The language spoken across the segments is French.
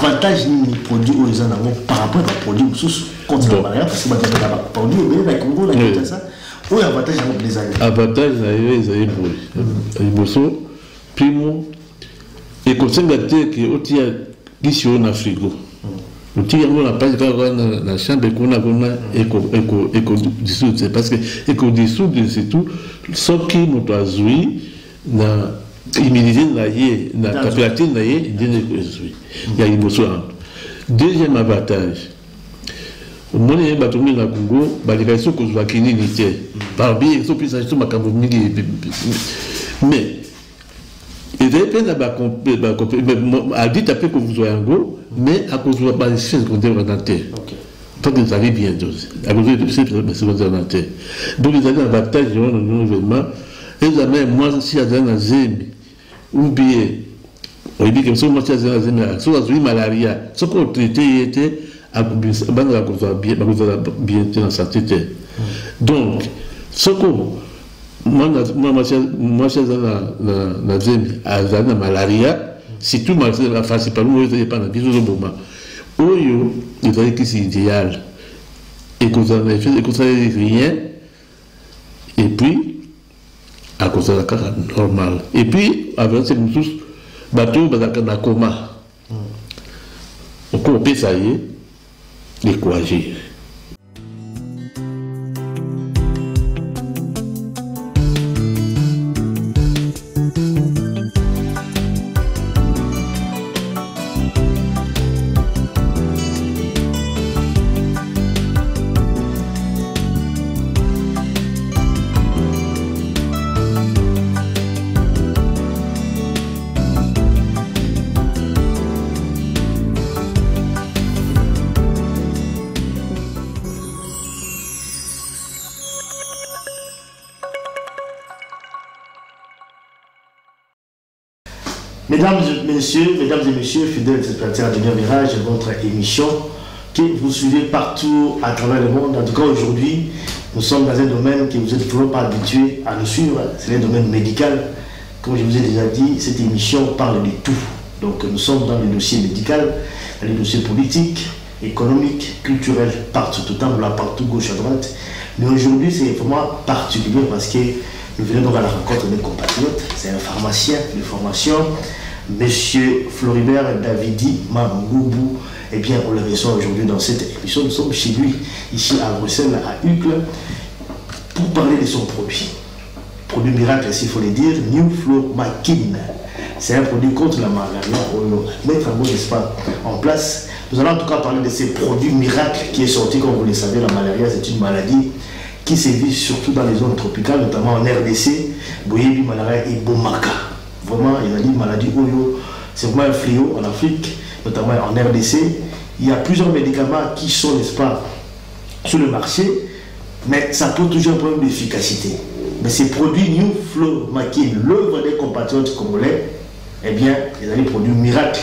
avantage ni produit aux gens par rapport à produit sous contre la malaria parce que bah produit mais dans Congo là comme ça où avantage avec les années avantage ils avaient bosso primo et comme ça que otia ici en Afrique le tigre n'a pas dans la chambre qu'on a éco dissoudre c'est parce que éco dissoudre c'est tout ce qui nous doit jouer na immunité na capacité na yé il y a une notion. Deuxième avantage mon est batoumi na Congo balika iso ko zwa kini nité par bien so pisa so makambo mingi mais et dépend de a dit après que vous soyez en go mais à cause de la base secondaire dentaire tant que vous allez bien dosé à cause de cette secondaire dentaire donc ils avaient un avantage dans le gouvernement et jamais moi si à dans zemi ou bien on dit que si moi si à dans zemi so a malaria ce qu'on traité était à bien dans santé donc ce qu'on moi c'est na zemi à dans malaria si tout ma face par nous il pas dans biso zo boma oyo il fallait que c'est idéal et qu'on en fait et qu'on ça rien et puis à cause de la cara normal et puis avec ces tous bateau dans coma on peut ça y est les quoi agir. Mesdames et messieurs, fidèles spectateurs de Bien Virage, votre émission que vous suivez partout à travers le monde. En tout cas, aujourd'hui, nous sommes dans un domaine que vous êtes toujours pas habitués à nous suivre. C'est un domaine médical. Comme je vous ai déjà dit, cette émission parle de tout. Donc, nous sommes dans le dossier médical, dans les dossiers politiques, économiques, culturels, partout, tout le temps, là, partout, gauche à droite. Mais aujourd'hui, c'est vraiment particulier parce que nous venons donc à la rencontre de mes compatriotes. C'est un pharmacien de formation, Monsieur Floribert Davidi Mangoubou. Eh bien, on le reçoit aujourd'hui dans cette émission. Nous sommes chez lui, ici à Bruxelles, à Uccle, pour parler de son produit. Produit miracle, s'il faut le dire, New Flormakin. C'est un produit contre la malaria. On va mettre un mot, n'est-ce pas, en place. Nous allons en tout cas parler de ces produits miracles qui est sorti, comme vous le savez, la malaria, c'est une maladie qui sévit surtout dans les zones tropicales, notamment en RDC, Boyebi, malaria et Bomaka. Vraiment, il a dit maladie Oyo, c'est vraiment un fléau en Afrique, notamment en RDC. Il y a plusieurs médicaments qui sont, n'est-ce pas, sur le marché, mais ça pose toujours un problème d'efficacité. Mais ces produits New Flormakin, l'œuvre des compatriotes congolais, eh bien, ils ont des produits miracles.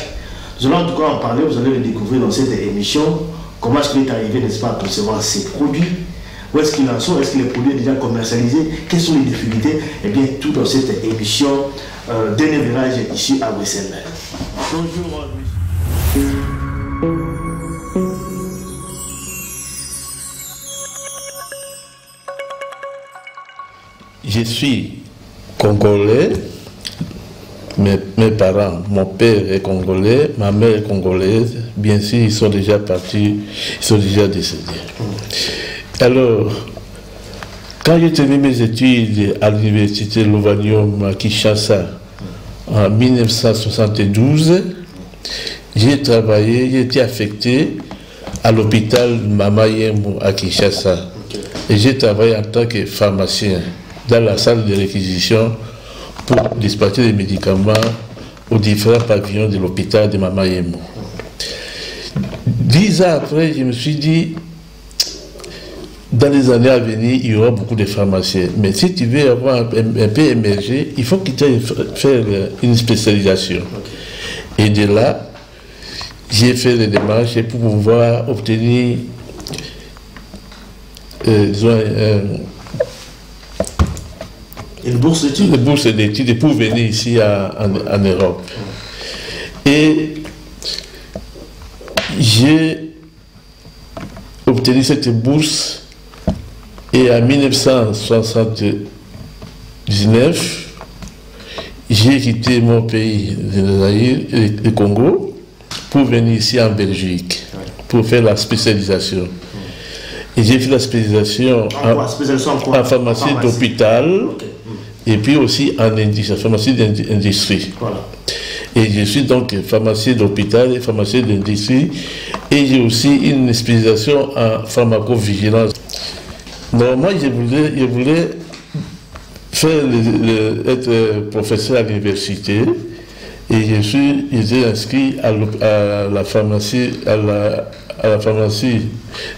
Nous allons en tout cas en parler, vous allez le découvrir dans cette émission. Comment est-ce qu'il est arrivé, n'est-ce pas, à concevoir ces produits? Où est-ce qu'il en sont? Est-ce que les produits sont déjà commercialisés? Quelles sont les difficultés? Eh bien, tout dans cette émission Dernier Virage ici à Bruxelles. Bonjour. Je suis congolais. Mes parents, mon père est congolais, ma mère est congolaise. Bien sûr, ils sont déjà partis, ils sont déjà décédés. Alors, quand j'ai terminé mes études à l'université Lovanium à Kinshasa en 1972, j'ai travaillé, j'ai été affecté à l'hôpital Mama Yembo à Kinshasa. Et j'ai travaillé en tant que pharmacien dans la salle de réquisition pour dispatcher des médicaments aux différents pavillons de l'hôpital de Mama Yembo. 10 ans après, je me suis dit, dans les années à venir, il y aura beaucoup de pharmaciens. Mais si tu veux avoir un peu émergé, il faut que tu ailles faire une spécialisation. Et de là, j'ai fait des démarches pour pouvoir obtenir une bourse d'études. Une bourse d'études pour venir ici en Europe. Et j'ai obtenu cette bourse et en 1979, j'ai quitté mon pays, le Congo, pour venir ici en Belgique, pour faire la spécialisation. Et j'ai fait la spécialisation en pharmacie d'hôpital, et puis aussi en pharmacie d'industrie. Voilà. Et je suis donc pharmacien d'hôpital et pharmacien d'industrie, et j'ai aussi une spécialisation en pharmacovigilance. Normalement, je voulais faire être professeur à l'université, et j'étais inscrit à la pharmacie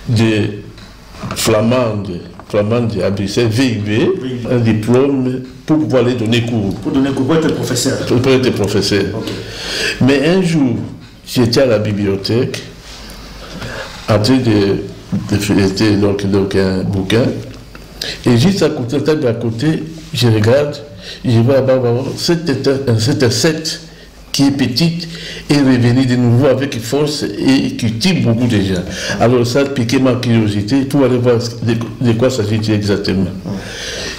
de Flamande à Bruxelles, VIB, un diplôme pour pouvoir aller donner cours. Pour donner cours, pour être professeur. Pour être professeur. Okay. Mais un jour, j'étais à la bibliothèque, en train de feuilleter donc un bouquin, et juste à côté, je regarde, je vois là-bas cette insecte qui est petite est revenue de nouveau avec force et qui tue beaucoup de gens. Alors ça a piqué ma curiosité pour aller voir de quoi s'agit-il exactement.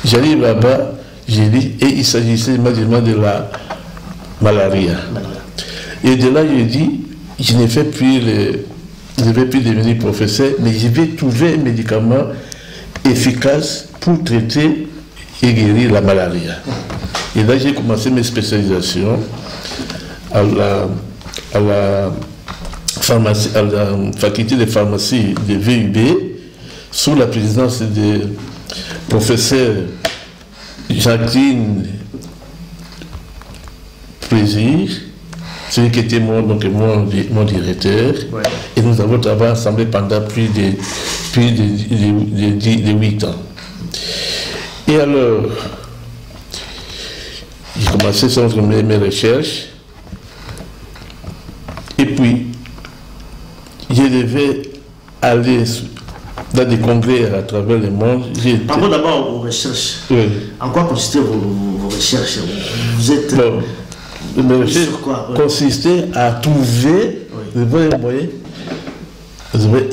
J'arrive là-bas, j'ai dit, et il s'agissait immédiatement de la malaria. Et de là, je dis, je ne vais plus devenir professeur, mais je vais trouver un médicament efficace pour traiter et guérir la malaria. Et là, j'ai commencé mes spécialisations à la faculté de pharmacie de VUB, sous la présidence du professeur Jacqueline Plaisir, celui qui était mon directeur. Ouais. Et nous avons travaillé ensemble pendant plus de 8 ans. Et alors, j'ai commencé mes recherches. Et puis, je devais aller dans des congrès à travers le monde. Parlons d'abord aux recherches. Oui. En quoi consistaient vos recherches? Vous êtes... Mes recherches consistaient à trouver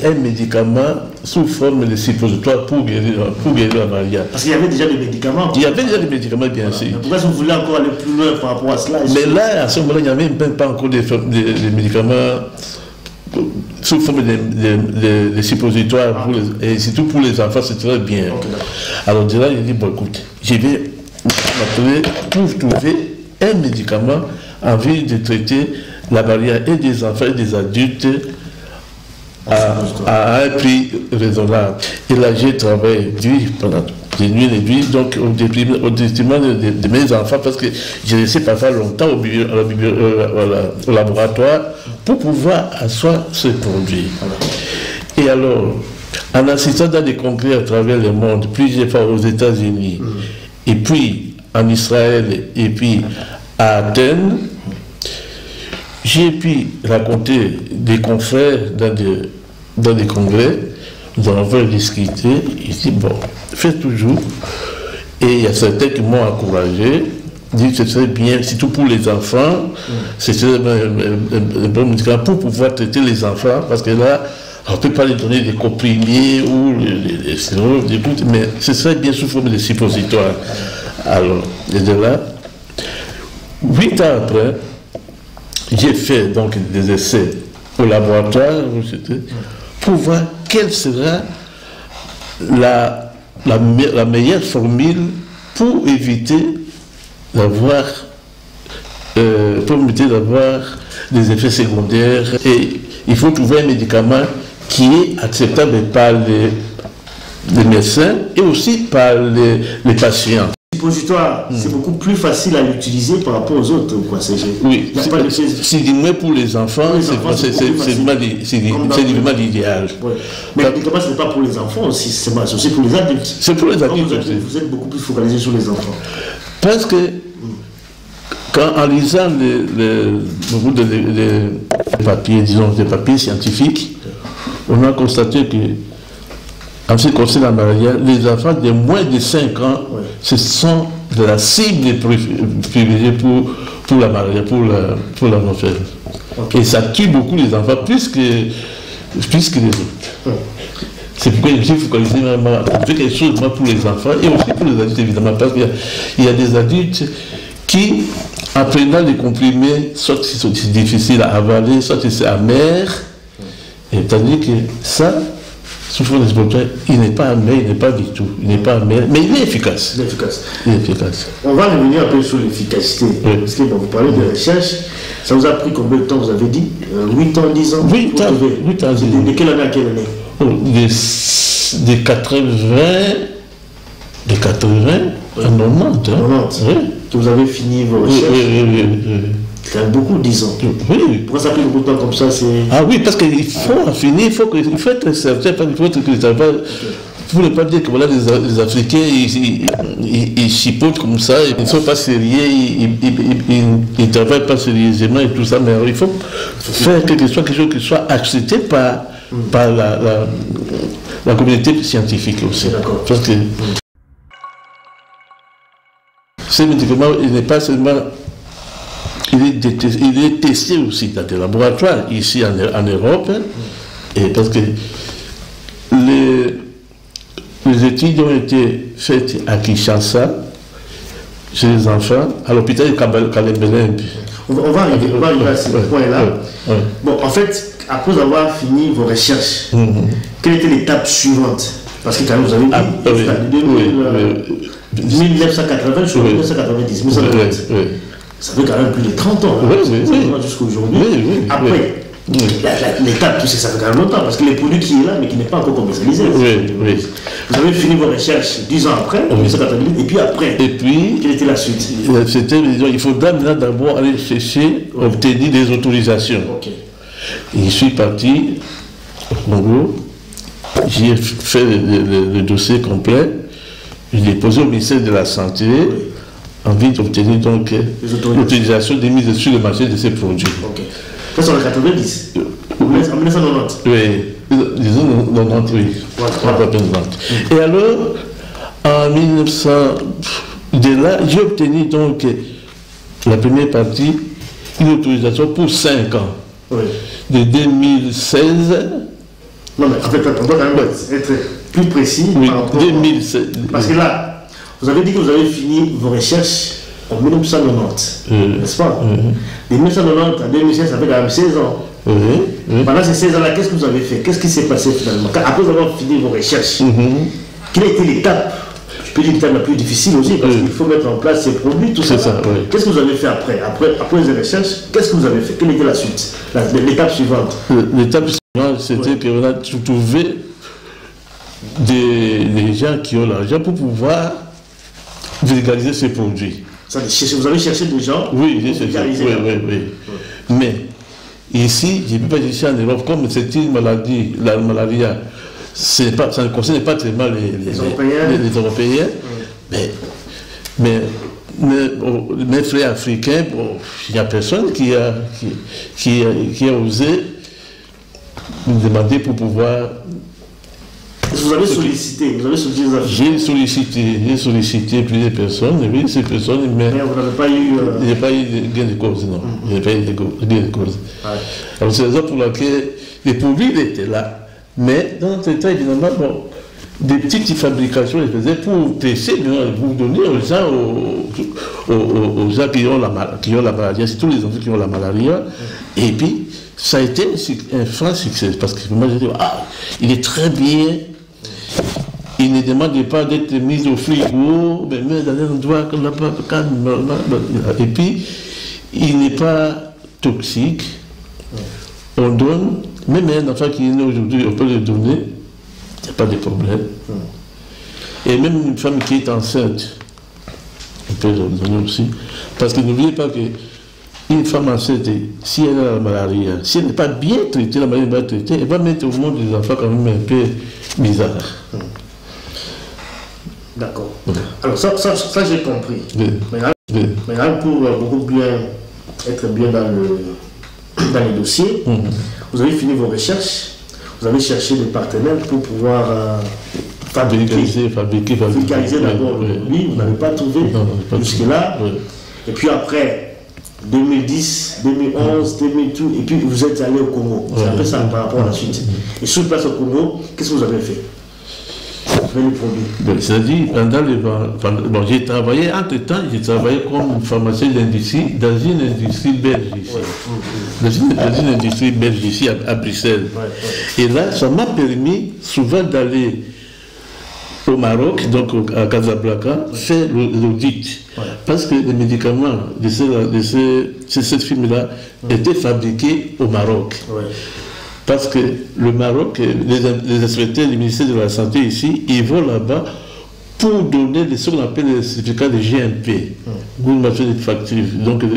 un médicament sous forme de suppositoire pour guérir la malaria. Parce qu'il y avait déjà des médicaments. Il y avait déjà des médicaments, bien sûr. Mais pourquoi vous voulez encore aller plus loin par rapport à cela? Mais là, à ce moment-là, il n'y avait même pas encore des médicaments sous forme de suppositoires, et surtout pour les enfants, c'est très bien. Okay, alors de là, j'ai dit, bon écoute, je vais m'atteler pour trouver un médicament en vue de traiter la malaria et des enfants et des adultes à un prix raisonnable. Et là, j'ai travaillé pendant des nuits et des nuits, donc au détriment de mes enfants, parce que j'ai laissé parfois longtemps au laboratoire pour pouvoir asseoir ce produit. Et alors, en assistant dans des congrès à travers le monde, plusieurs fois aux États-Unis, et puis en Israël, et puis à Athènes, j'ai pu raconter des confrères dans des congrès, nous avons discuté, il dit bon, fais toujours, et il y a certains qui m'ont encouragé, dit que ce serait bien, surtout pour les enfants, c'est un bon médicament pour pouvoir traiter les enfants, parce que là, on ne peut pas les donner des comprimés ou des sirop, mais ce serait bien sous forme de suppositoire. Alors, et de là, 8 ans après, j'ai fait donc des essais au laboratoire pour voir quelle sera la meilleure formule pour éviter d'avoir des effets secondaires. Et il faut trouver un médicament qui est acceptable par les médecins et aussi par les patients. Suppositoire, c'est beaucoup plus facile à l'utiliser par rapport aux autres. Oui, c'est du moins pour les enfants, c'est vraiment l'idéal. Ouais. Mais le médicament, ce n'est pas pour les enfants aussi, c'est aussi pour les adultes. C'est pour les adultes aussi. Vous êtes beaucoup plus focalisé sur les enfants. Parce que, en lisant beaucoup de papiers, disons, des papiers scientifiques, on a constaté que, en ce qui concerne la malaria, les enfants de moins de 5 ans, ce sont de la cible privilégiée pour la malaria, pour la morphèse. Et ça tue beaucoup les enfants, plus que les autres. C'est pourquoi je me suis focalisé vraiment à faire quelque chose pour les enfants et aussi pour les adultes, évidemment, parce qu'il y a des adultes qui, en prenant les comprimés, soit c'est difficile à avaler, soit c'est amer, et tandis que ça, sous forme d'exploitation, il n'est pas amer, il n'est pas du tout, il n'est pas amer, mais il est efficace. Il est efficace. Il est efficace. On va revenir un peu sur l'efficacité, parce que vous parlez de recherche, ça vous a pris combien de temps, vous avez dit 8 ans, 10 ans 8 ans. De quelle année à quelle année? Des 80 à 90. 90. Oui. Que vous avez fini vos recherches. Oui. C'est beaucoup, 10 ans. Oui. Pourquoi ça a pris beaucoup de temps comme ça? Ah oui, parce qu'il faut finir, il faut être certain, il faut être que vous ne pouvez pas dire que voilà, les Africains, ils chipotent comme ça, ils ne sont pas sérieux, ils ne travaillent pas sérieusement et tout ça, mais il faut faire quelque chose qui soit accepté par la communauté scientifique aussi. Parce que ce médicament, il n'est pas seulement... Il est testé aussi dans des laboratoires ici en Europe, et parce que les études ont été faites à Kinshasa, chez les enfants, à l'hôpital de Kalembelembe. On va arriver à ce point-là. Bon, en fait, après avoir fini vos recherches, quelle était l'étape suivante? Parce que quand même, vous avez dit, 1980 sur 1990, 1990. Ça fait quand même plus de 30 ans, jusqu'à aujourd'hui. Après, l'étape, ça fait quand même longtemps, parce que les produits qui est là, mais qui n'est pas encore commercialisé. Vous avez fini vos recherches 10 ans après, 1990, et puis après, quelle était la suite? Il faudra maintenant d'abord aller chercher, obtenir des autorisations. Je suis parti au Congo, j'ai fait le dossier complet, je l'ai posé au ministère de la Santé, envie d'obtenir donc l'utilisation des mises sur le marché de ces produits. Ça c'est en 90, en 1990. Oui, disons 90, oui. Et alors, en 1900, de là, j'ai obtenu donc la première partie, une autorisation pour 5 ans. De 2016. Non mais en fait, on doit quand même être plus précis. Oui, 2016. Parce que là, vous avez dit que vous avez fini vos recherches en 1990, n'est-ce pas? De 1990 à 2016, ça fait quand même 16 ans. Pendant ces 16 ans-là, qu'est-ce que vous avez fait? Qu'est-ce qui s'est passé finalement? Après avoir fini vos recherches, quelle a été l'étape? Je peux dire l'étape la plus difficile aussi, parce qu'il faut mettre en place ces produits, tout ça. Qu'est-ce que vous avez fait après les recherches, qu'est-ce que vous avez fait? Quelle était la suite? L'étape suivante? L'étape suivante, c'était qu'on a trouvé des gens qui ont l'argent pour pouvoir vulgariser ces produits. Vous avez cherché des gens? Oui, j'ai cherché. Oui. Mais ici, je ne peux pas chercher en Europe, comme c'est une maladie, la malaria, ça ne concerne pas tellement les Européens, mais mes frères africains, il n'y a personne qui a osé me demander pour pouvoir... Vous avez sollicité, J'ai sollicité plusieurs personnes, et oui, ces personnes, mais vous n'avez pas eu... Il n'y a pas eu de gain de cause, non. Il n'y a pas eu de gain de cause. Alors c'est la raison pour laquelle les produits étaient là, mais dans notre état, évidemment, des petites fabrications, ils faisaient pour tester, pour donner aux gens qui ont la maladie, c'est tous les enfants qui ont la maladie, et puis ça a été un franc succès, parce que moi j'ai dit, il est très bien. Il ne demande pas d'être mis au frigo, mais dans un endroit qu'on n'a pas calme. Et puis, il n'est pas toxique. On donne, même un enfant qui est né aujourd'hui, on peut le donner, il n'y a pas de problème. Et même une femme qui est enceinte, on peut le donner aussi. Parce que n'oubliez pas qu'une femme enceinte, si elle a la malaria, si elle n'est pas bien traitée, la maladie n'est pas traitée, elle va mettre au monde des enfants quand même un peu bizarres. D'accord. Alors ça j'ai compris. Maintenant, pour beaucoup être bien dans les dossiers, vous avez fini vos recherches, vous avez cherché des partenaires pour pouvoir vulgariser d'abord le produit, vous n'avez pas trouvé jusque-là. Et puis après, 2010, 2011, 2012, et puis vous êtes allé au Congo. C'est un peu ça par rapport à la suite. Et sur place au Congo, qu'est-ce que vous avez fait? C'est-à-dire, bon, j'ai travaillé, entre-temps, j'ai travaillé comme pharmacien d'industrie dans une industrie belge ici. Dans une industrie belge ici à Bruxelles. Et là, ça m'a permis souvent d'aller au Maroc, donc à Casablanca, faire l'audit. Parce que les médicaments de cette firme-là étaient fabriqués au Maroc. Parce que le Maroc, les inspecteurs du ministère de la Santé ici, ils vont là-bas pour donner ce qu'on appelle les certificats de GMP, Good Manufacturing, donc de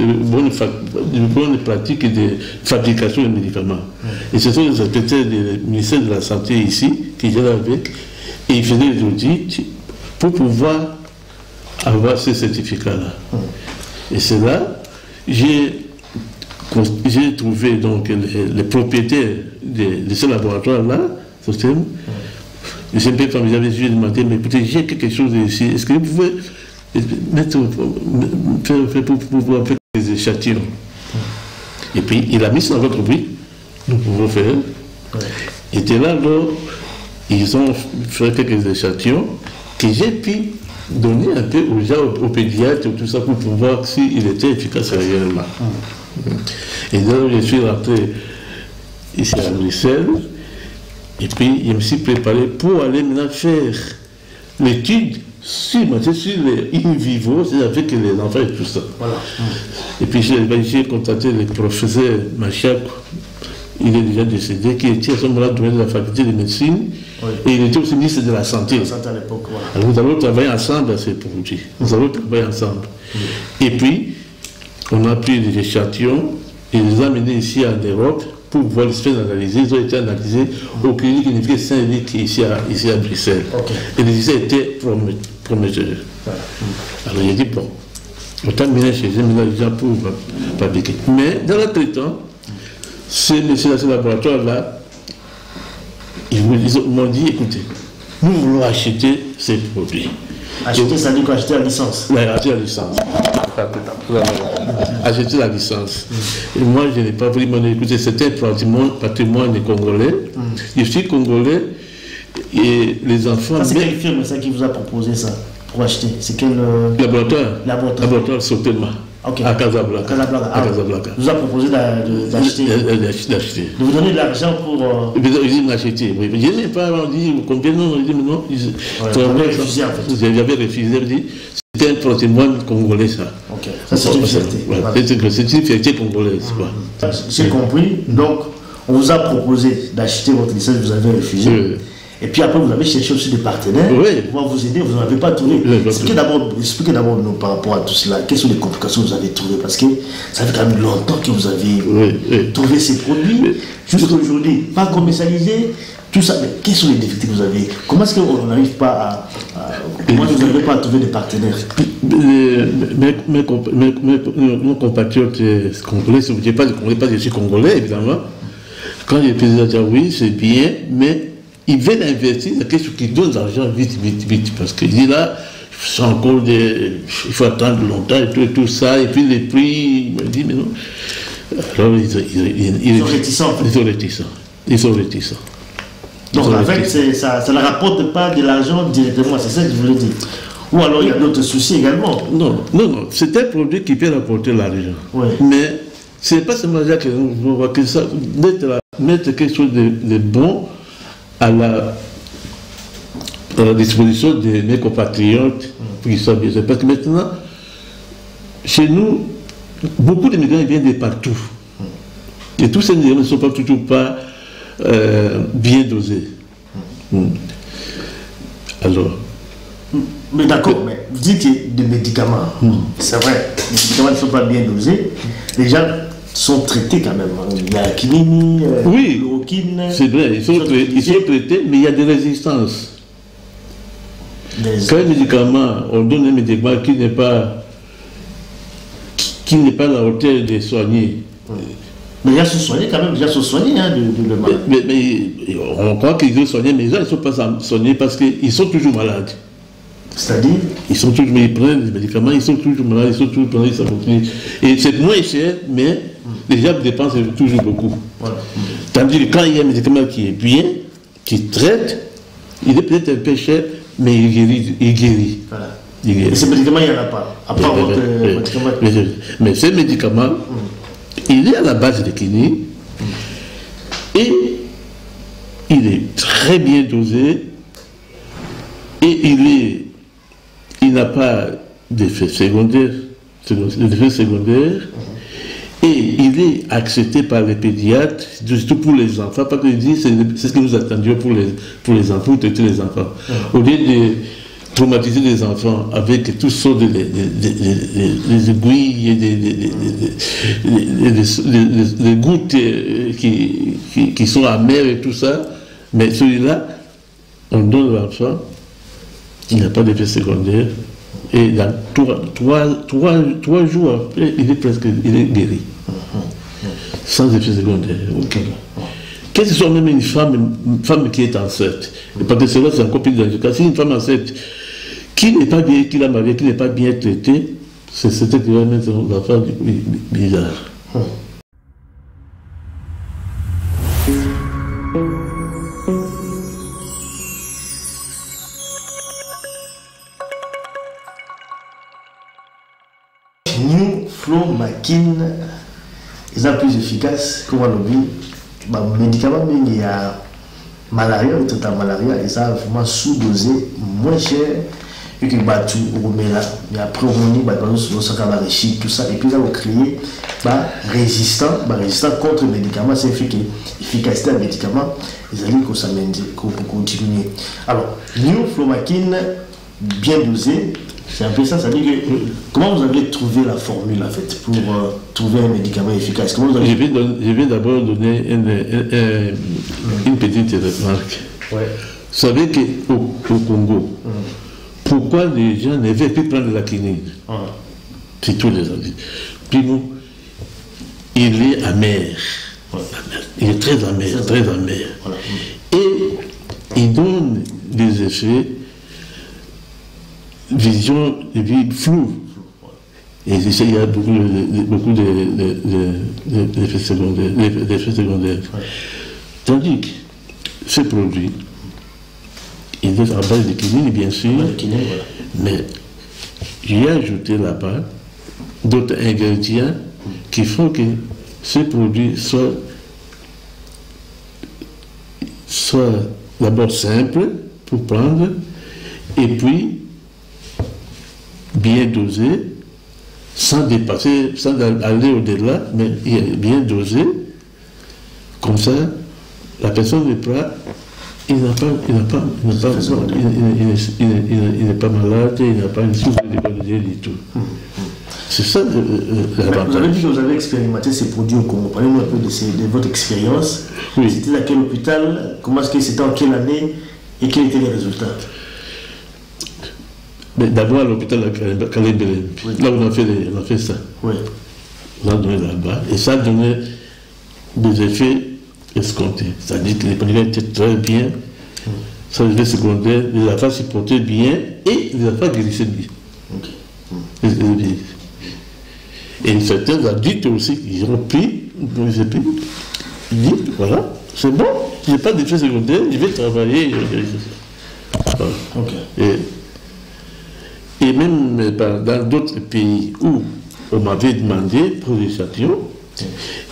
bonnes pratiques de fabrication de médicaments. Et ce sont les inspecteurs du ministère de la Santé ici qui étaient avec, et ils faisaient les audits pour pouvoir avoir ces certificats-là. Et c'est là, j'ai trouvé donc les propriétaires de ce laboratoire-là, système. Je sais pas quand j'avais demandé, mais écoutez, j'ai quelque chose ici. Est-ce que vous pouvez faire des échantillons? Et puis il a mis ça dans votre bruit. Nous pouvons faire. Et de là, ils ont fait quelques échantillons que j'ai pu donner un peu aux gens, aux pédiatres, tout ça, pour voir s'il était efficace réellement. Et donc, je suis rentré ici à Bruxelles, et puis je me suis préparé pour aller maintenant faire l'étude sur les in vivo, c'est avec les enfants et tout ça. Et puis j'ai contacté le professeur Machiak, il est déjà décédé, qui était à ce moment-là doyen de la faculté de médecine, et il était aussi ministre de la Santé. Alors nous allons travailler ensemble à ces produits. Nous allons travailler ensemble. Et puis, on a pris des échantillons et les a amenés ici en Europe pour pouvoir les faire analyser. Ils ont été analysés aux cliniques universitaires Saint-Luc ici à Bruxelles. Et les essais étaient prometteurs. Alors j'ai dit, bon, autant mener chez eux, maintenant les gens pour fabriquer. Mais dans l'autre temps, ces laboratoires-là, ils m'ont dit, écoutez, nous voulons acheter ces produits. Acheter, ça dit quoi? Acheter la licence? Oui, acheter la licence. Acheter la licence. Et moi, je n'ai pas voulu m'en écouter. C'était un patrimoine congolais. Je suis congolais et les enfants. C'est quelle firme ça qui vous a proposé ça pour acheter? C'est quel laboratoire Sotema. À Casablanca. À Casablanca. Vous a proposé d'acheter. D'acheter. De vous donner de l'argent pour. Ils m'ont acheté. Oui. Je n'ai pas dit combien non. Ils dit mais non. J'avais refusé en fait. J'avais refusé. C'était un patrimoine congolais ça. Ça c'est une fierté. C'est une fierté congolaise. J'ai compris. Donc on vous a proposé d'acheter votre licence, vous avez refusé. Et puis après, vous avez cherché aussi des partenaires pour pouvoir vous aider, vous n'en avez pas trouvé. Expliquez d'abord nous par rapport à tout cela, quelles sont les complications que vous avez trouvées, parce que ça fait quand même longtemps que vous avez trouvé ces produits, jusqu'à aujourd'hui, pas commercialisés, tout ça, mais quelles sont les difficultés que vous avez? Comment est-ce qu'on n'arrive pas comment vous n'arrivez pas à trouver des partenaires? Nos compatriotes congolais, je ne pas, je suis congolais évidemment, quand les présidents disent oui, c'est bien, mais ils veulent investir dans quelque chose qui donne de l'argent vite, parce qu'ils disent là, il faut attendre longtemps et tout ça, et puis les prix, ils me disent, mais non. Alors ils sont réticents. Donc en fait, ça ne rapporte pas de l'argent directement, c'est ça que je voulais dire. Ou alors il y a d'autres soucis également. Non, c'est un produit qui peut rapporter l'argent. Mais ce n'est pas seulement ça que nous voyons, que ça, mettre quelque chose de bon à la disposition de mes compatriotes pour qu'ils soient bien. Parce que maintenant, chez nous, beaucoup de migrants viennent de partout. Et tous ces migrants ne sont toujours pas bien dosés. Alors. Mais d'accord, mais vous dites que des médicaments, c'est vrai, les médicaments ne sont pas bien dosés. Les gens sont traités quand même. Il y a la quinine, l'oroquine. C'est vrai, ils sont traités, mais il y a des résistances. Quand un médicament, on donne un médicament qui n'est pas à la hauteur de soigner. Mais ils sont soignés quand même, ils sont soignés de mal. Mais on croit qu'ils sont soignés, mais ils ne sont pas soignés parce qu'ils sont toujours malades. C'est-à-dire ils sont toujours, ils prennent des médicaments, ils sont toujours malades, ils sont toujours malades, ça continue. Et c'est moins cher, mais les gens dépensent toujours beaucoup. Voilà. Tandis que quand il y a un médicament qui est bien, qui traite, il est peut-être un peu cher, mais il guérit. Il guérit. Voilà. Il guérit. Et ces médicaments, il n'y en a pas. À part votre médicament. Mais ces médicaments, il est à la base de quinine et il est très bien dosé et il n'a pas d'effet secondaire, et il est accepté par les pédiatres, surtout pour les enfants, parce qu'ils disent c'est ce que nous attendions pour les enfants, pour traiter les enfants. Au lieu de traumatiser les enfants avec toutes sortes des aiguilles et des gouttes qui sont amères et tout ça, mais celui-là, on donne à l'enfant, il n'a pas d'effet secondaire, et dans 3 jours après, il est guéri, sans effet secondaire. Okay. Qu'est-ce que soit même une femme qui est enceinte, parce que cela c'est encore plus dangereux. Si une femme enceinte qui n'est pas bien, qui l'a mariée, qui n'est pas bien traitée, c'est ce qui va mettre l'enfant bizarre. Flomakin, ils sont plus efficaces que le médicament, mais il y a malaria, ou total malaria, et ça a vraiment sous-dosé, moins cher, et que tout là. Mais après, on dit, tout ça, et puis là, on crée résistant contre le médicament, c'est efficacité du médicament, ils allaient que ça pour continuer. Alors, New Flomakin, bien dosé, c'est un peu ça, ça veut dire que comment vous avez trouvé la formule en fait pour trouver un médicament efficace? Comment vous avez... Je vais d'abord donner une petite remarque. Ouais. Vous savez qu'au Congo, pourquoi les gens ne veulent plus prendre la quinine? C'est tous les amis. Primo, il est amer. Il est très amer, très amer. Voilà. Et il donne des effets vision de vie floue. Et il y a beaucoup d'effets secondaires. Tandis que ce produit, il est à base de quinine, bien sûr, mais j'ai ajouté là-bas d'autres ingrédients qui font que ce produit soit d'abord simple pour prendre, et puis bien dosé, sans dépasser, sans aller au-delà, mais bien dosé. Comme ça, la personne n'est pas, il n'est pas malade, il n'a pas une souffle de du tout. C'est ça l'avantage. Vous avez dit que vous avez expérimenté ces produits au Congo. Parlez-moi un peu de votre expérience. Oui. C'était à quel hôpital? Comment est-ce que c'était, en quelle année? Et quels étaient les résultats? D'abord à l'hôpital de Calais-Belém. Oui. Là, on a fait ça. Oui. On a donné là-bas. Et ça a donné des effets escomptés. C'est-à-dire que les pandémies étaient très bien. Ça les effets secondaires, les affaires se portaient bien et les affaires guérissaient bien. Okay. Et certains adultes aussi, ils ont pris, ils disent, voilà, c'est bon, je n'ai pas d'effet secondaire, je vais travailler. Voilà. Okay. Et même dans d'autres pays où on m'avait demandé pour les échantillons,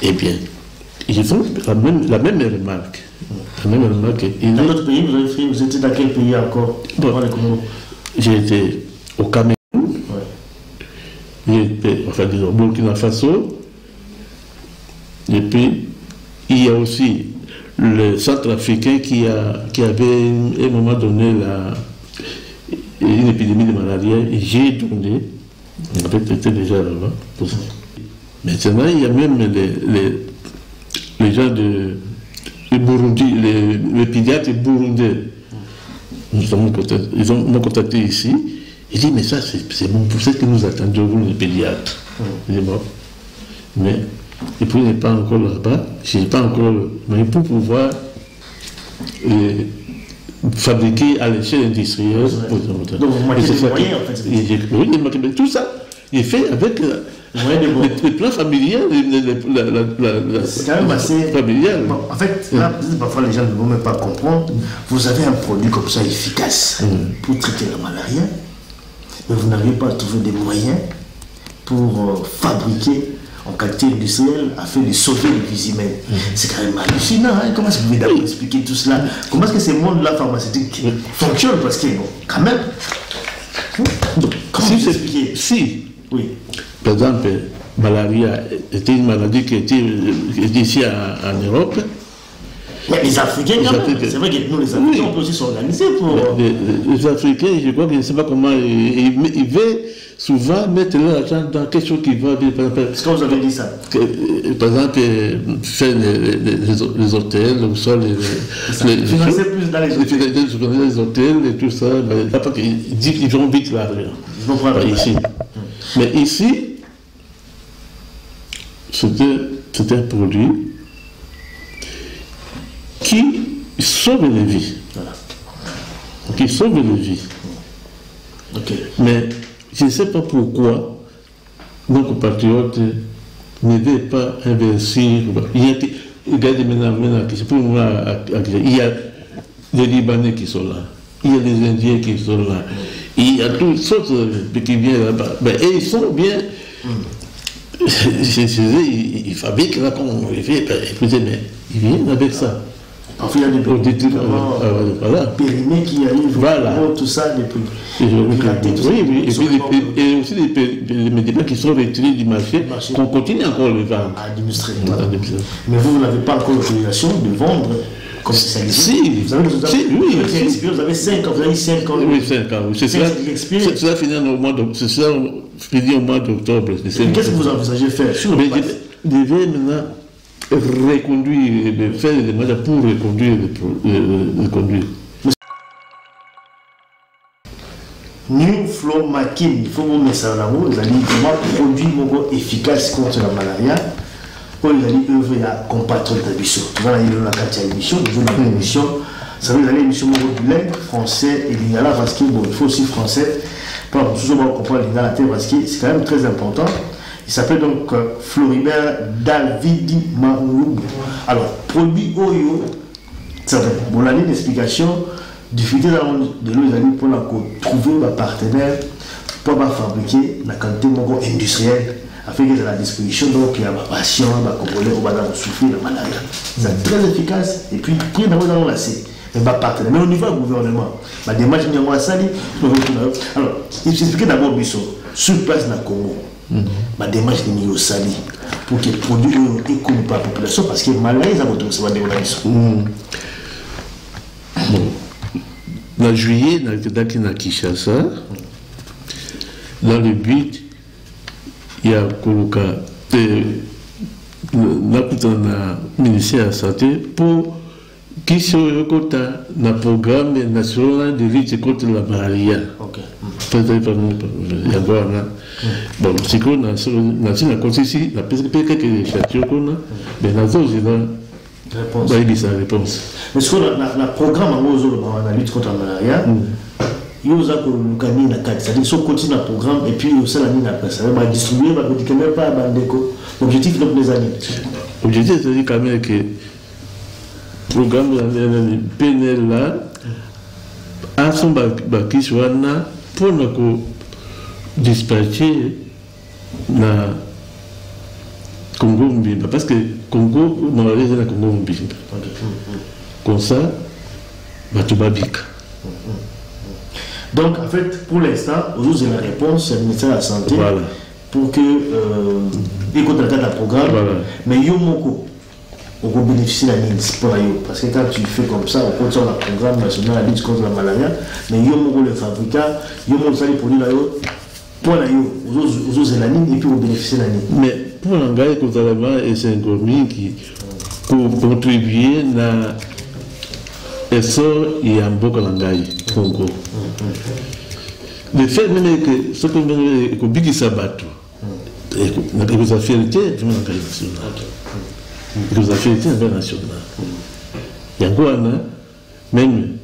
eh bien, ils font la même remarque. Dans d'autres pays, vous étiez dans quel pays encore? J'ai été au Cameroun, j'ai été au Burkina Faso, et puis il y a aussi le centrafricain qui avait à un moment donné une épidémie de malaria, et j'ai donné, on avait traité déjà là-bas. Maintenant, il y a même les gens de Burundi, les pédiatres burundais. Ils m'ont contacté ici. Ils disent, mais ça, c'est bon, pour ce que nous attendions, vous, les pédiatres. Mais, et puis, il n'est pas encore là-bas. Je n'ai pas encore. Mais pour pouvoir fabriqué à l'échelle industrielle. Donc vous manquez de moyens en fait. Oui, tout ça, il est fait avec les plans familiaux, c'est quand même assez familial. Bon, en fait, là, parfois les gens ne vont même pas comprendre. Vous avez un produit comme ça efficace pour traiter la malaria, mais vous n'avez pas trouvé des moyens pour fabriquer en qualité industrielle afin de sauver les vies humaines. C'est quand même hallucinant. Hein? Comment est-ce que vous pouvez d'abord expliquer tout cela? Comment est-ce que ces mondes-là pharmaceutiques fonctionnent? Parce que, bon, quand même. Donc, comment vous expliquez? Si, oui. Par exemple, malaria était une maladie qui était ici en Europe. Mais les Africains, quand même, c'est vrai que nous, les Africains, on peut aussi s'organiser pour... Les Africains, je crois que je ne sais pas comment, ils veulent souvent mettre leur argent dans quelque chose qui va bien. Est-ce que vous avez dit ça? Par exemple, faire les hôtels, ou soit financer plus dans les hôtels et tout ça. Ils disent qu'ils vont vite l'argent. Ils vont prendre ici. Mais ici, c'était un produit qui sauve les vies. Voilà. Qui sauve les vies. Okay. Mais je ne sais pas pourquoi nos compatriotes ne veulent pas investir. Regardez maintenant, il y a des Libanais qui sont là, il y a des Indiens qui sont là, il y a toutes sortes qui viennent là-bas. Et ils sont bien. Ils fabriquent là comme on le fait, écoutez, mais ils viennent avec ça. Enfin, il y a des produits périmés qui arrivent, voilà. Tout ça, des prix. Oui, et aussi les médicaments qui sont retirés du marché, qu'on continue encore à les vendre. À administrer. Mais vous n'avez pas encore l'autorisation de vendre comme spécialisé. Si, vous avez vous avez 5 ans, vous avez 5 ans. Oui, 5 ans. C'est ça finit au mois d'octobre. Qu'est-ce que vous envisagez de faire sur le pass? Je vais maintenant reconduire, faire des démarches pour reconduire. New Flow Makin, il faut vous mettre ça en amour, vous allez vraiment produit efficace contre la malaria. Pour les alliés œuvrer à combattre la mission. Tout ça, il y a la carte à l'émission, vous avez une émission, ça veut dire l'émission bilingue, français et lingala, parce qu'il faut aussi français. Pour souvent comprendre lingala parce que c'est quand même très important. Il s'appelle donc Floribert Davidi Maroub. Alors, produit Oyo, ça va bon, la ligne d'explication, difficulté de l'eau, ils allaient pour trouver un partenaire pour fabriquer la quantité industrielle afin que la disposition, donc il y a des patients, des Congolais, qui vont souffrir de la malaria. C'est très efficace et puis, pris d'abord dans la C. Mais au niveau du gouvernement, la démarche de Mouassali, alors, il s'explique d'abord sur place dans le Congo. La démarche de Mouassali pour que les produits soient connus par la population parce que la malaria, ça va recevoir des relations. En juillet, dans la Kinshasa, dans le but, il y a le ministère de la Santé pour qui soit le programme national de lutte contre la malaria. Bon, c'est qu'on a ici, la réponse. Mais ce qu'on a programme la lutte contre la malaria, il y a un c'est-à-dire qu'on continue le programme et puis ça va distribuer, va médicaments pas l'objectif donc les années. L'objectif c'est quand même que le programme de PNL là a son baki soit pour nous dispatcher la Congo Mbimba parce que Congo malaria c'est la Congo Mbimba. Comme ça, Batubabika. Donc, en fait, pour l'instant, aujourd'hui, la réponse, c'est le ministère de la Santé pour que il compte la programme. Mais il y a on peut bénéficier de la NINS pour parce que quand tu fais comme ça, on compte sur le programme national de lutte contre la malaria. Mais il y a le fabricant, il y a les produits là pour la aux la NINS et puis on bénéficie de la NINS. Mais pour l'engagement contre la malaria, c'est un gouvernement qui pour contribuer à l'essor et à beaucoup d'engagement Congo. Le fait même que ce que nous avons sabato, nous avons fierté du monde national. Nous avons fierté internationale. Il y a quoi même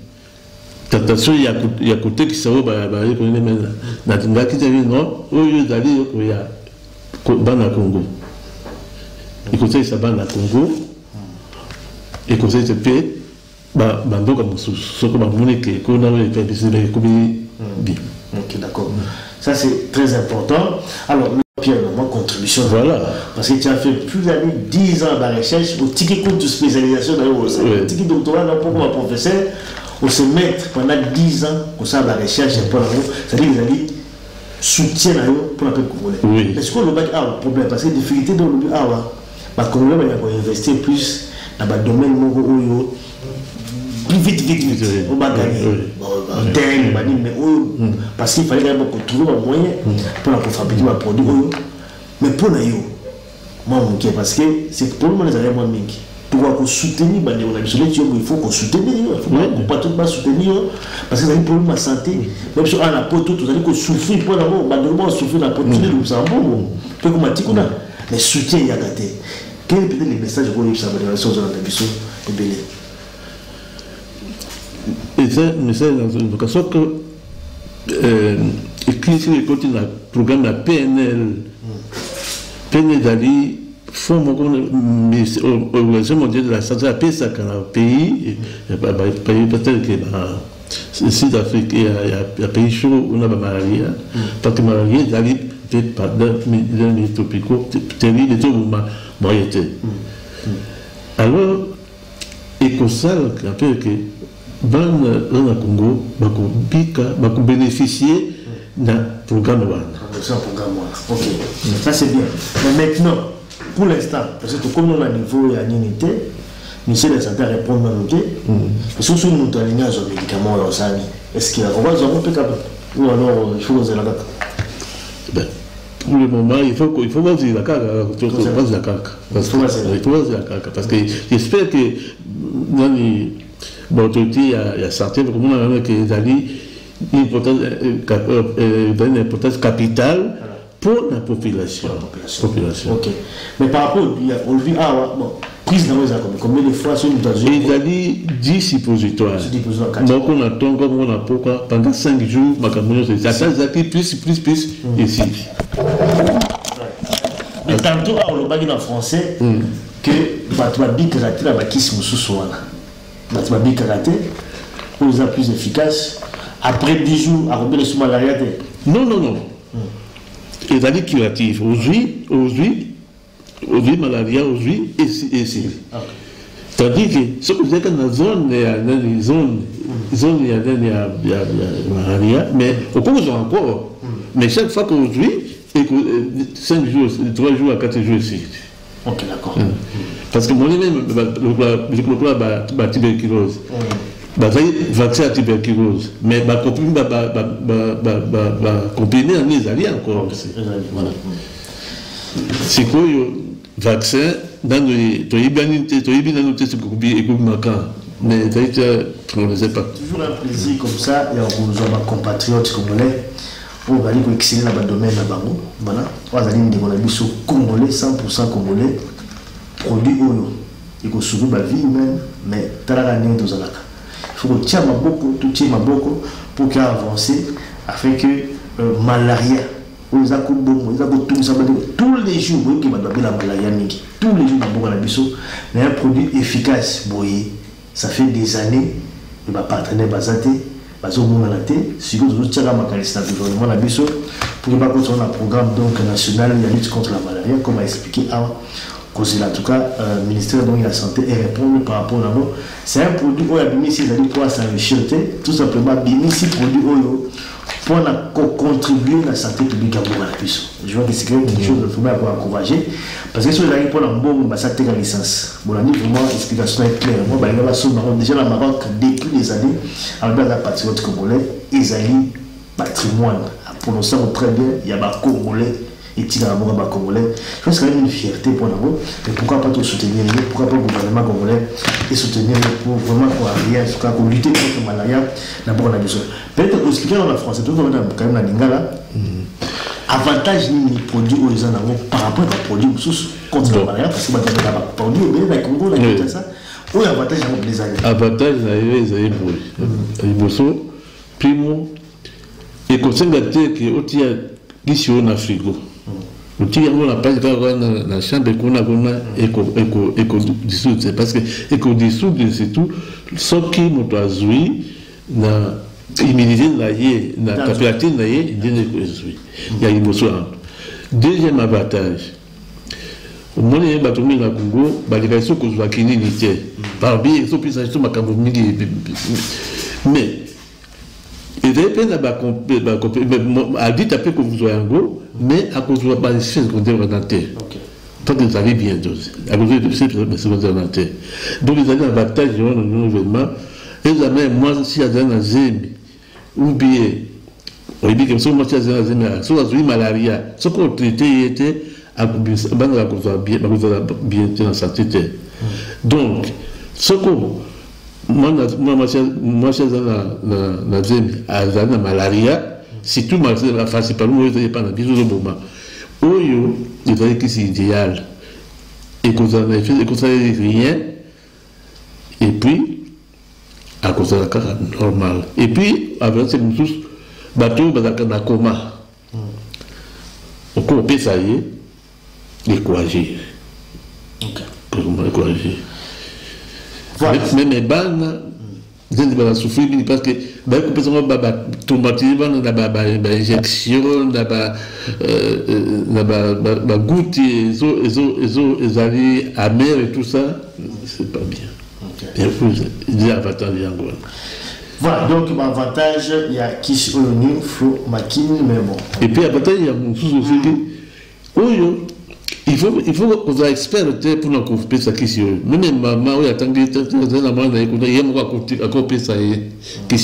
tentation il y a côté qui s'en va il connaît maintenant na tinga qui dit non oyo dali ko ya bana Congo et côté ça bana Congo et côté c'est pe bandoka soko ba moneke ko na le pe bisile ko bi bien. OK, d'accord. Ça c'est très important. Alors Pierre, ma contribution, voilà. Parce que tu as fait plus de 10 ans de recherche, au ticket compte de spécialisation dans le ticket doctorat, pour moi professeur, on se met pendant 10 ans au sein de la recherche, c'est-à-dire que vous soutien pour la paix congolais. Oui. Est-ce qu'on a un problème? Parce que la difficulté dans le Congolais, il faut investir plus dans le domaine plus vite, on va gagner. Parce qu'il fallait trouver un moyen pour fabriquer un produit. Mais pour nous, parce que c'est pour nous les arrières moins mingi. Pour soutenir, il faut qu'on soutenir. Il ne faut pas tout soutenir. Parce que c'est un problème de santé. Même si on a la peau, tout, vous allez souffrir. Pour nous, souffrir la peau, tout le monde. Mais soutien, il y a gâté. Quel est le message pour nous, ça va être sur la mission et belé? Et ça, dans une occasion que écrit sur le côté du programme de la PNL, PNL d'Ali, Fonds Organisation mondiale de la santé, a ça dans le pays, peut-être que le Sud-Afrique, il y a un pays chaud où on a la maladie, parce que la maladie d'Ali, peut-être par des milieux tropicaux, terrible, et tout, moyenté. Alors, écosal, qui appelle que dans le Congo, va bénéficier d'un programme. Ok, ça c'est bien. Mais maintenant, pour l'instant, parce que comme on a un niveau et une unité, le ministère de la Santé répond à nous. Parce que si nous avons un lignage de médicaments, est-ce qu'il y a un peu ou alors il faut que vous ayez la carte? Pour le moment, il faut voir la carte. Il faut voir la carte. Parce que j'espère que dans les autorités, il y a certains, comme on a que une importance capitale pour la population. Ok. Mais par rapport au prise dans les accords, combien de fois sur nous avons il a dit 10 suppositoires. Donc on attend comme on a pourquoi pendant 5 jours, ma caméra c'est ça plus ici. Mais tantôt on le bague en français que Batouabi karaté la bakis mususuana. Batouabi karaté pour les plus efficaces après 10 jours à remettre sur malaria. Non. Il a dit curatif. Aujourd'hui, malaria, aujourd'hui, et ici. C'est-à-dire que ce que vous êtes dans la zone, il y a malaria, mais au cours de encore. Mais chaque fois qu'aujourd'hui, 5 jours, 3 jours à 4 jours ici. Ok, d'accord. Parce que moi-même, la tuberculose. Vaccin à tuberculose. Mais ma copine va combiner en les alliés encore. C'est quoi le vaccin dans le mais on ne sait pas. Toujours un plaisir comme ça, et on nous a compatriotes congolais. On va aller exceller dans le domaine là-bas. Voilà. On va aller sur congolais, 100% congolais, produit oyo. Il faut sauver ma vie humaine, mais dans la ligne de Zalaka. Il faut que tu aies ma beaucoup pour qu'il avance afin que malaria, tous les jours, la malaria, tous les jours, mais un produit efficace, ça fait des années, le partenaire Bazate, si vous avez un programme national de lutte contre la malaria, comme a expliqué avant. En tout cas, le ministère de la Santé répond par rapport à nous. C'est un produit où il y a pour s'enrichir, tout simplement, Bimissi produit pour contribuer à la santé publique à Bourg-la-Puisse. Je vois que c'est quelque chose de vraiment pour encourager. Parce que si vous avez pour l'embauche, ça a licence. Bon, vraiment, l'explication est claire. Moi, déjà, le Maroc, depuis des années, avec la patriote congolais, ils ont patrimoine. Pour nous, ça très bien, il y a des Congolais. Et il y a des Congolais. Je pense qu'il y a une fierté pour nous. Mais pourquoi pas tout soutenir? Pourquoi pas le gouvernement congolais et soutenir pour vraiment pour rien, pour lutter contre la malaria? D'abord, on a besoin. Peut-être qu'on explique en français, tout le monde a quand même la lingala. Avantage ni produit aux gens par rapport à produit contre la malaria, parce que produit au Bénin, Congo, ça. Oui, avantage à les années. Avantage les années Liboso, primo, et comme ça, il y a ici en Afrique. Il y a une page dans la chambre qu'on a éco-dissoudre. Parce que éco-dissoudre, c'est tout. Ce qui nous a joué, l'immunité de la température, il y a Liboso. Deuxième avantage. Au moins, il y a un Congo, il y a un Congo qui est unité. Par bien, il y a un Congo qui est mais, il y a un dit après que vous soyez en gros, mais à cause de la base secondaire orientée. Tant que vous allez bien, à cause de la secondaire orientée. Donc, ils ont un avantage dans le gouvernement. Et ils ont moi, si il y a un zème, ou bien, on dit que si on a un zème, si on a une malaria, ce qu'on traitait était à bien dans sa tête. Donc, ce qu'on moi, je suis dans la malaria, si tout la face, c'est pas nous, je pas dans le moment. Oyo, il faut que c'est idéal. Et qu'on a fait, et qu'on a rien. Et puis, à cause de la carrière normale. Et puis, avec ces tous, bateau, dans un coma. On peut ça y est, décourager. Décourager. Mais mes bannes, je ne souffrir parce que ben complètement tomber dans la injection, la goutte, les alliés amers et tout ça, c'est pas bien. Il y a des avantages en gros. Voilà, donc l'avantage, il y a Kiss Oloni, Flo Makin, mais bon. Et puis avantage, il y a mon sous aussi qui, il faut qu'on soit expert pour nous couper ça qui est. Même maman, oui, attendez, la maman, il y a un couper ça qui est.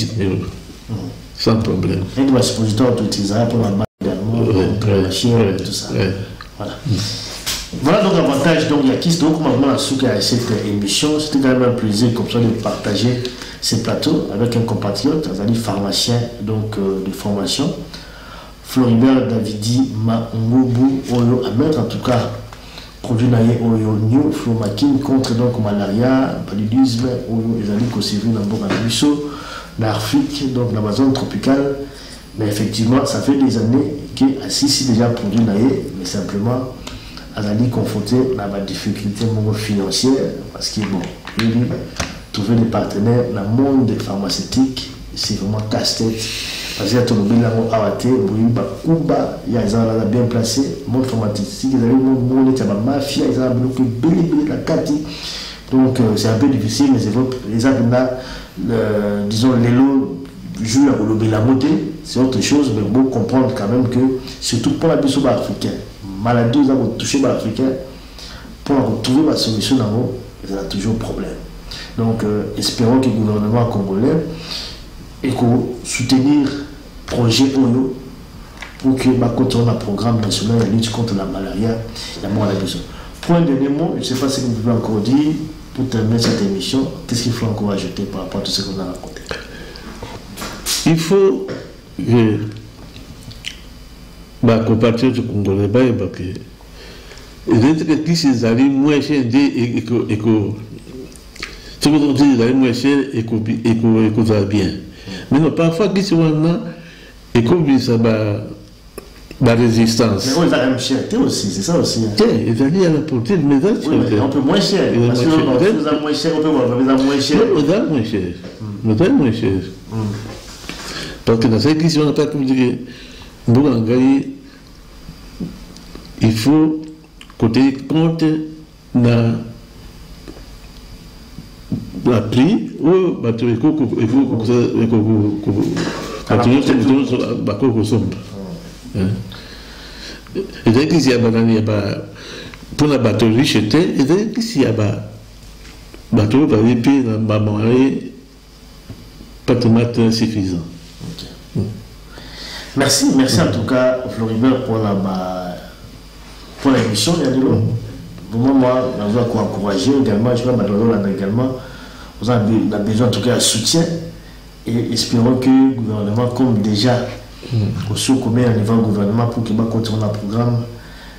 Sans problème. Et le suppositoire utilisera pour la balle également, pour la chien et tout ça. Voilà. Voilà donc l'avantage, donc il y a Kiss, donc maintenant à cette émission, c'était quand même un plaisir comme ça de partager ces plateaux avec un compatriote, un pharmacien donc de formation. Floribert Davidi Mangobu Oyo Ahmed, en tout cas, produit naïe Oyo New, Flomakin contre donc malaria, paludisme, Oyo Ezali Kosevu, Namboka Busso, l'Afrique, donc la zone tropicale. Mais effectivement, ça fait des années qu'Assisi déjà produit naïe, mais simplement, Azali confronté à la difficulté financière, parce qu'il bon, trouver des partenaires dans le monde pharmaceutique, c'est vraiment casse-tête. Parce que tout le monde a arrêté, il y a bien placé, le monde pharmaceutique, il y a la mafia, il y a bloqué la carte. Donc c'est un peu difficile, mais c'est vrai, les gens disons, les lots jouent la montée, c'est autre chose, mais il faut comprendre quand même que, surtout pour la biso africaine, maladie, ils ont touché les Africains, pour retrouver la solution dans l'eau, il y a toujours problème. Donc espérons que le gouvernement congolais et qu'on soutenir le projet OYO pour que contre un programme national de lutte contre la malaria et la maladie. Point dernier mot, je ne sais pas si vous pouvez encore dire pour terminer cette émission, qu'est-ce qu'il faut encore ajouter par rapport à tout ce qu'on a raconté? Il faut que les compatriotes du Congolais, qui sont allés moins cher et que ce qu'on dit, ils allaient moins cher et que ça va bien. Mais non, parfois, qui sont là, et que ça va. La résistance. Mais on a même cherté aussi, c'est ça aussi. Tiens, ils allaient à la portée de mes on peut moins cher. Parce que on a moins cher, on peut moins cher. On a moins cher. On a moins cher. Parce que dans cette question, on n'a pas pu dire que il faut côté compte dans la prix ou il faut et dès qu'il y a pour la batterie jetée, et dès qu'il y a bateau va aller puis dans maman pas de matin suffisant. Merci en tout cas Floribert pour l'émission. Il y a de l'eau. Vraiment moi, je dois encourager également, je vais également. On a besoin en tout cas de soutien et espérons que le gouvernement comme déjà aussi combien à niveau gouvernement pour qu'il continue le programme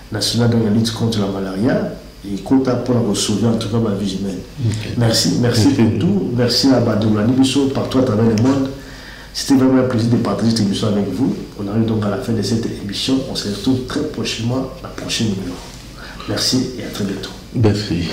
national de la lutte contre la malaria et compte pour nous sauver en tout cas ma vie humaine. Merci pour tout. Merci à Badoulani Bisso partout à travers le monde. C'était vraiment un plaisir de partager cette émission avec vous. On arrive donc à la fin de cette émission. On se retrouve très prochainement la prochaine numéro. Merci et à très bientôt. Merci.